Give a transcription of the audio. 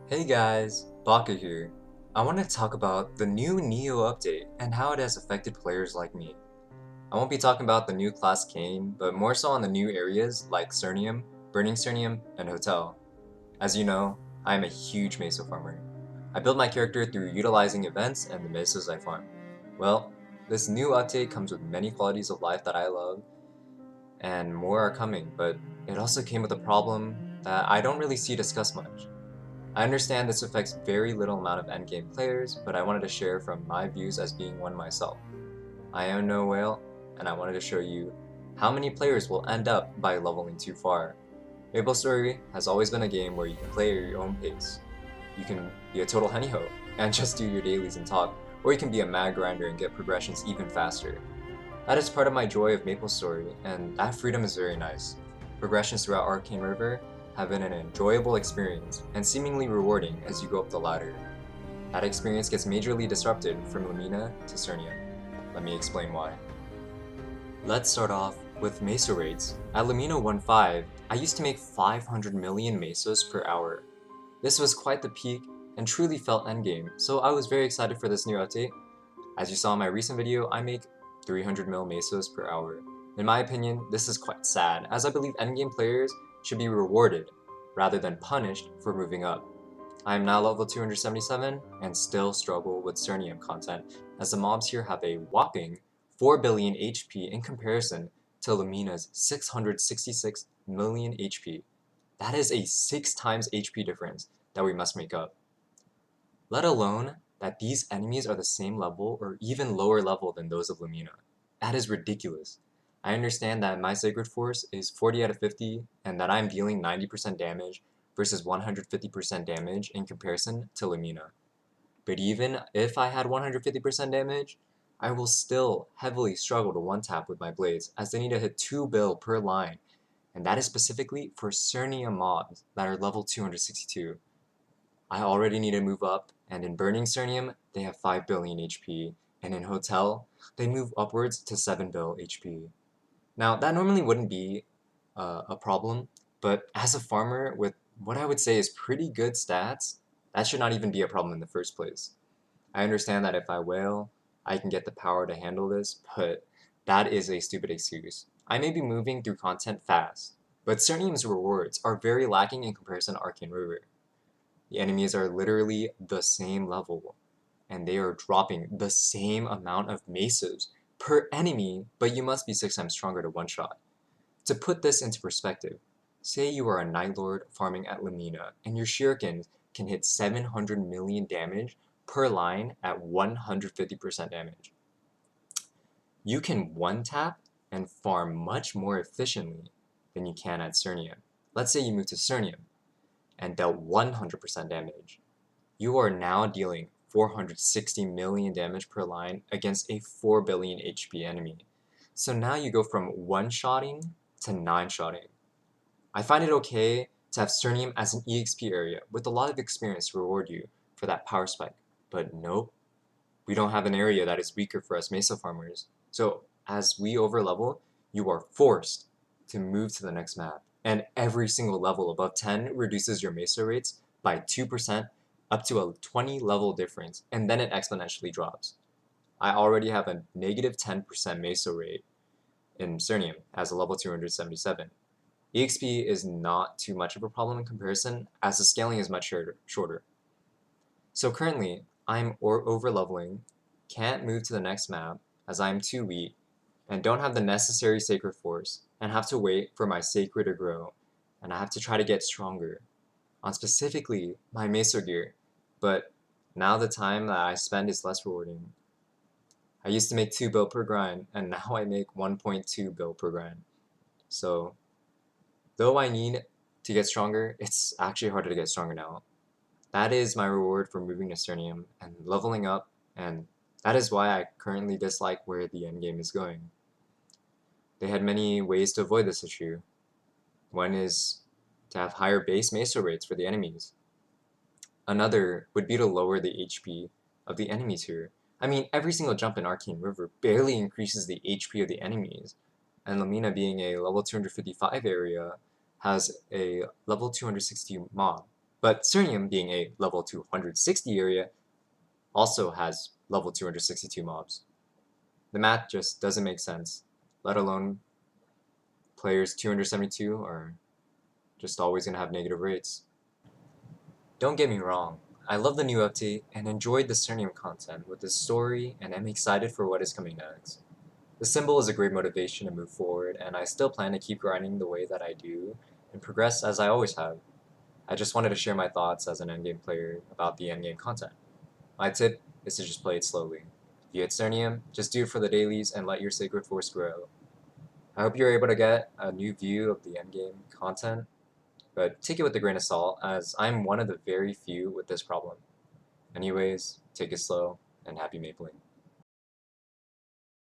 Hey guys, Baka here. I want to talk about the new Neo update and how it has affected players like me. I won't be talking about the new class Kane, but more so on the new areas like Cernium, Burning Cernium, and Hotel. As you know, I am a huge Meso farmer. I build my character through utilizing events and the Mesos I farm. Well, this new update comes with many qualities of life that I love, and more are coming, but it also came with a problem that I don't really see discussed much. I understand this affects very little amount of endgame players, but I wanted to share from my views as being one myself. I am no whale, and I wanted to show you how many players will end up by leveling too far. MapleStory has always been a game where you can play at your own pace. You can be a total honeyho and just do your dailies and talk, or you can be a mad grinder and get progressions even faster. That is part of my joy of MapleStory, and that freedom is very nice. Progressions throughout Arcane River have been an enjoyable experience and seemingly rewarding as you go up the ladder. That experience gets majorly disrupted from Lamina to Cernium. Let me explain why. Let's start off with Meso rates. At Lamina 1.5, I used to make 500 million Mesos per hour. This was quite the peak and truly felt endgame, so I was very excited for this new update. As you saw in my recent video, I make 300 mil mesos per hour. In my opinion, this is quite sad, as I believe endgame players should be rewarded rather than punished for moving up. I am now level 277 and still struggle with Cernium content, as the mobs here have a whopping 4 billion HP in comparison to Lumina's 666 million HP. That is a 6 times HP difference that we must make up. Let alone that these enemies are the same level or even lower level than those of Lumina. That is ridiculous. I understand that my Sacred Force is 40 out of 50 and that I'm dealing 90% damage versus 150% damage in comparison to Lumina. But even if I had 150% damage, I will still heavily struggle to one-tap with my blades as they need to hit 2 bill per line, and that is specifically for Cernium mobs that are level 262. I already need to move up, and in Burning Cernium, they have 5 billion HP, and in Hotel, they move upwards to 7 bill HP. Now, that normally wouldn't be a problem, but as a farmer with what I would say is pretty good stats, that should not even be a problem in the first place. I understand that if I whale, I can get the power to handle this, but that is a stupid excuse. I may be moving through content fast, but Cernium's rewards are very lacking in comparison to Arcane River. The enemies are literally the same level, and they are dropping the same amount of mesos per enemy, but you must be 6 times stronger to one-shot. To put this into perspective, say you are a Night Lord farming at Lamina, and your shurikens can hit 700 million damage per line at 150% damage. You can one-tap and farm much more efficiently than you can at Cernium. Let's say you move to Cernium and dealt 100% damage. You are now dealing 460 million damage per line against a 4 billion HP enemy. So now you go from one-shotting to 9-shotting. I find it okay to have Cernium as an EXP area with a lot of experience to reward you for that power spike. But nope, we don't have an area that is weaker for us Mesa farmers. So as we overlevel, you are forced to move to the next map. And every single level above 10 reduces your Mesa rates by 2% up to a 20 level difference, and then it exponentially drops. I already have a negative 10% Mesa rate in Cernium as a level 277. EXP is not too much of a problem in comparison, as the scaling is much shorter. So currently, I'm overleveling, can't move to the next map as I'm too weak, and don't have the necessary Sacred Force, and have to wait for my Sacred to grow, and I have to try to get stronger on specifically my Meso gear, but now the time that I spend is less rewarding. I used to make 2 bill per grind, and now I make 1.2 bill per grind. So, though I need to get stronger, it's actually harder to get stronger now. That is my reward for moving to Cernium and leveling up, and that is why I currently dislike where the endgame is going. They had many ways to avoid this issue. One is to have higher base meso rates for the enemies. Another would be to lower the HP of the enemies here. I mean, every single jump in Arcane River barely increases the HP of the enemies, and Lamina being a level 255 area has a level 260 mob. But Cernium, being a level 260 area, also has level 262 mobs. The math just doesn't make sense, let alone players 272 are just always going to have negative rates. Don't get me wrong, I love the new update and enjoyed the Cernium content with the story, and am excited for what is coming next. The symbol is a great motivation to move forward, and I still plan to keep grinding the way that I do and progress as I always have. I just wanted to share my thoughts as an endgame player about the endgame content. My tip is to just play it slowly. If you hit Cernium, just do it for the dailies and let your Sacred Force grow. I hope you're able to get a new view of the endgame content, but take it with a grain of salt, as I'm one of the very few with this problem. Anyways, take it slow, and happy mapling.